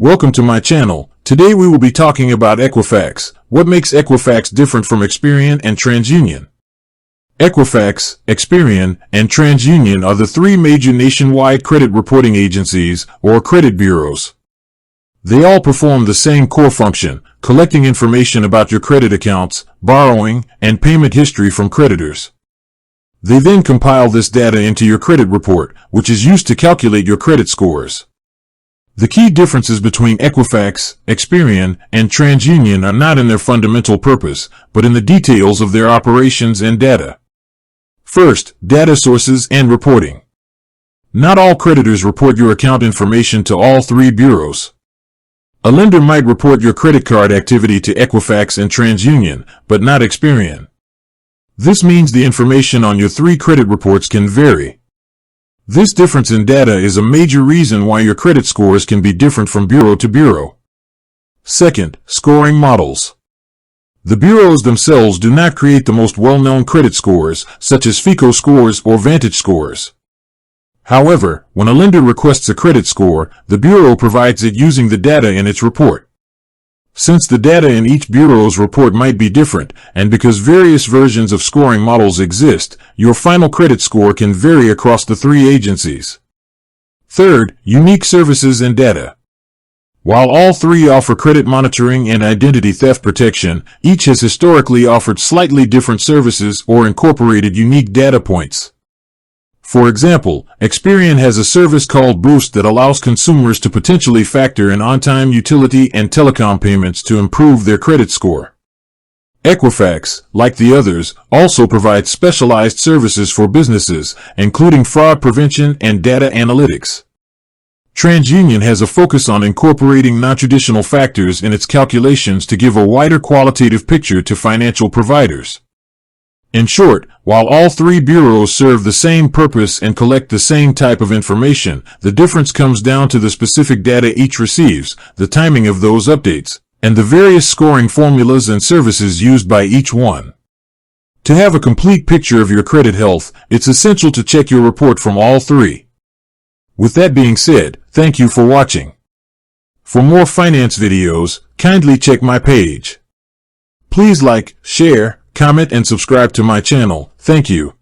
Welcome to my channel. Today we will be talking about Equifax. What makes Equifax different from Experian and TransUnion? Equifax, Experian, and TransUnion are the three major nationwide credit reporting agencies, or credit bureaus. They all perform the same core function, collecting information about your credit accounts, borrowing, and payment history from creditors. They then compile this data into your credit report, which is used to calculate your credit scores. The key differences between Equifax, Experian, and TransUnion are not in their fundamental purpose, but in the details of their operations and data. First, data sources and reporting. Not all creditors report your account information to all three bureaus. A lender might report your credit card activity to Equifax and TransUnion, but not Experian. This means the information on your three credit reports can vary. This difference in data is a major reason why your credit scores can be different from bureau to bureau. Second, scoring models. The bureaus themselves do not create the most well-known credit scores, such as FICO scores or Vantage scores. However, when a lender requests a credit score, the bureau provides it using the data in its report. Since the data in each bureau's report might be different, and because various versions of scoring models exist, your final credit score can vary across the three agencies. Third, unique services and data. While all three offer credit monitoring and identity theft protection, each has historically offered slightly different services or incorporated unique data points. For example, Experian has a service called Boost that allows consumers to potentially factor in on-time utility and telecom payments to improve their credit score. Equifax, like the others, also provides specialized services for businesses, including fraud prevention and data analytics. TransUnion has a focus on incorporating non-traditional factors in its calculations to give a wider qualitative picture to financial providers. In short, while all three bureaus serve the same purpose and collect the same type of information, the difference comes down to the specific data each receives, the timing of those updates, and the various scoring formulas and services used by each one. To have a complete picture of your credit health, it's essential to check your report from all three. With that being said, thank you for watching. For more finance videos, kindly check my page. Please like, share, comment and subscribe to my channel. Thank you.